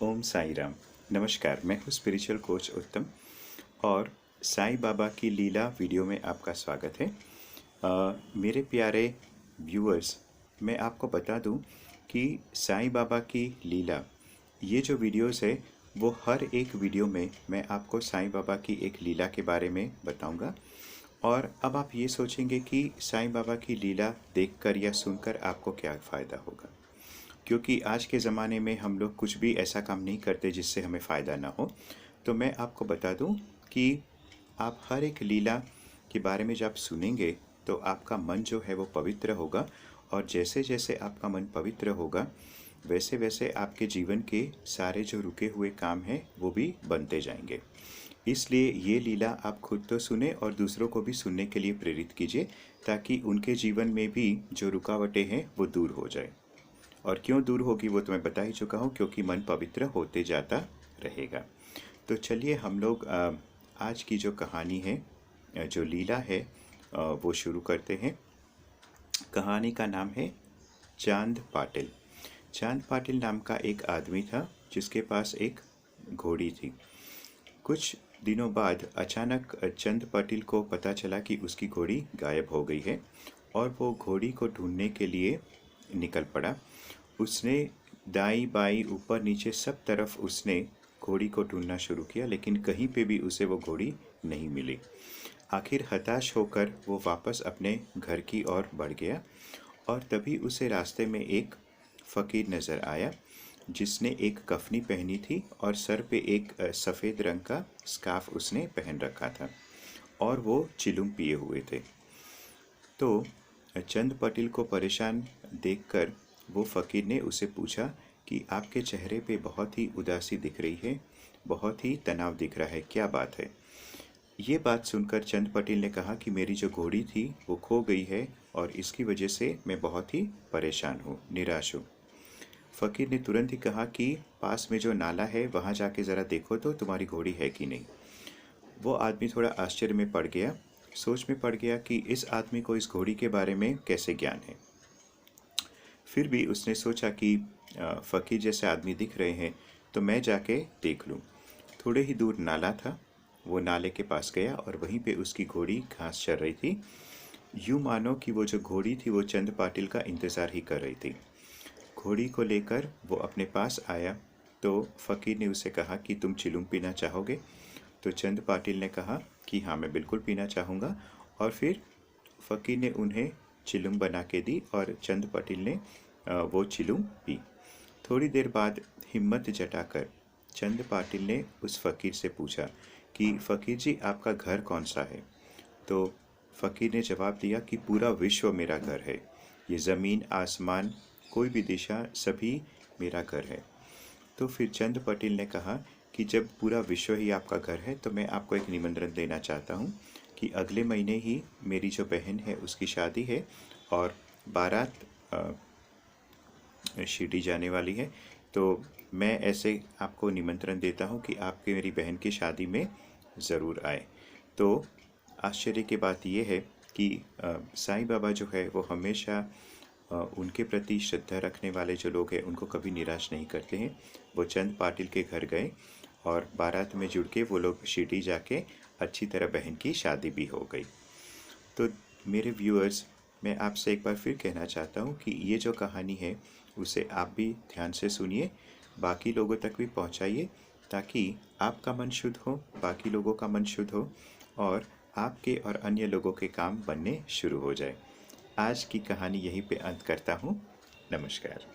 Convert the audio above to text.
ओम साई राम। नमस्कार, मैं हूँ स्पिरिचुअल कोच उत्तम और साईं बाबा की लीला वीडियो में आपका स्वागत है। मेरे प्यारे व्यूअर्स, मैं आपको बता दूं कि साईं बाबा की लीला, ये जो वीडियोस है वो हर एक वीडियो में मैं आपको साईं बाबा की एक लीला के बारे में बताऊंगा। और अब आप ये सोचेंगे कि साईं बाबा की लीला देखकर या सुनकर आपको क्या फ़ायदा होगा, क्योंकि आज के ज़माने में हम लोग कुछ भी ऐसा काम नहीं करते जिससे हमें फ़ायदा ना हो। तो मैं आपको बता दूं कि आप हर एक लीला के बारे में जब सुनेंगे तो आपका मन जो है वो पवित्र होगा, और जैसे जैसे आपका मन पवित्र होगा वैसे वैसे आपके जीवन के सारे जो रुके हुए काम हैं वो भी बनते जाएंगे। इसलिए ये लीला आप खुद तो सुने और दूसरों को भी सुनने के लिए प्रेरित कीजिए, ताकि उनके जीवन में भी जो रुकावटें हैं वो दूर हो जाए। और क्यों दूर होगी वो तो मैं बता ही चुका हूँ, क्योंकि मन पवित्र होते जाता रहेगा। तो चलिए हम लोग आज की जो कहानी है, जो लीला है, वो शुरू करते हैं। कहानी का नाम है चांद पाटिल। चांद पाटिल नाम का एक आदमी था जिसके पास एक घोड़ी थी। कुछ दिनों बाद अचानक चंद पाटिल को पता चला कि उसकी घोड़ी गायब हो गई है, और वो घोड़ी को ढूंढने के लिए निकल पड़ा। उसने दाईं बाईं ऊपर नीचे सब तरफ उसने घोड़ी को ढूंढना शुरू किया, लेकिन कहीं पे भी उसे वो घोड़ी नहीं मिली। आखिर हताश होकर वो वापस अपने घर की ओर बढ़ गया, और तभी उसे रास्ते में एक फ़कीर नज़र आया जिसने एक कफनी पहनी थी और सर पे एक सफ़ेद रंग का स्कार्फ उसने पहन रखा था, और वो चिलुम पिए हुए थे। तो चंद पटेल को परेशान देखकर वो फ़कीर ने उसे पूछा कि आपके चेहरे पे बहुत ही उदासी दिख रही है, बहुत ही तनाव दिख रहा है, क्या बात है? ये बात सुनकर चंद पटेल ने कहा कि मेरी जो घोड़ी थी वो खो गई है, और इसकी वजह से मैं बहुत ही परेशान हूँ, निराश हूँ। फ़कीर ने तुरंत ही कहा कि पास में जो नाला है वहाँ जाके ज़रा देखो तो तुम्हारी घोड़ी है कि नहीं। वो आदमी थोड़ा आश्चर्य में पड़ गया, सोच में पड़ गया कि इस आदमी को इस घोड़ी के बारे में कैसे ज्ञान है। फिर भी उसने सोचा कि फ़कीर जैसे आदमी दिख रहे हैं तो मैं जाके देख लूँ। थोड़े ही दूर नाला था, वो नाले के पास गया और वहीं पे उसकी घोड़ी घास चर रही थी। यूँ मानो कि वो जो घोड़ी थी वो चंद पाटिल का इंतज़ार ही कर रही थी। घोड़ी को लेकर वो अपने पास आया तो फ़कीर ने उसे कहा कि तुम चिलुम पीना चाहोगे? तो चंद पाटिल ने कहा कि हाँ, मैं बिल्कुल पीना चाहूँगा। और फिर फ़कीर ने उन्हें चिलुम बना के दी और चंद पाटिल ने वो चिलुम पी। थोड़ी देर बाद हिम्मत जटाकर चंद पाटिल ने उस फ़कीर से पूछा कि फ़कीर जी, आपका घर कौन सा है? तो फ़कीर ने जवाब दिया कि पूरा विश्व मेरा घर है, ये ज़मीन आसमान कोई भी दिशा सभी मेरा घर है। तो फिर चंद पटेल ने कहा कि जब पूरा विश्व ही आपका घर है तो मैं आपको एक निमंत्रण देना चाहता हूँ कि अगले महीने ही मेरी जो बहन है उसकी शादी है, और बारात शिरडी जाने वाली है। तो मैं ऐसे आपको निमंत्रण देता हूँ कि आपके मेरी बहन की शादी में ज़रूर आए। तो आश्चर्य की बात यह है कि साईं बाबा जो है वो हमेशा उनके प्रति श्रद्धा रखने वाले जो लोग हैं उनको कभी निराश नहीं करते हैं। वो चंद पाटिल के घर गए और बारात में जुड़ के वो लोग शिरडी जाके अच्छी तरह बहन की शादी भी हो गई। तो मेरे व्यूअर्स, मैं आपसे एक बार फिर कहना चाहता हूँ कि ये जो कहानी है उसे आप भी ध्यान से सुनिए, बाकी लोगों तक भी पहुँचाइए, ताकि आपका मन शुद्ध हो, बाकी लोगों का मन शुद्ध हो, और आपके और अन्य लोगों के काम बनने शुरू हो जाए। आज की कहानी यहीं पे अंत करता हूँ। नमस्कार।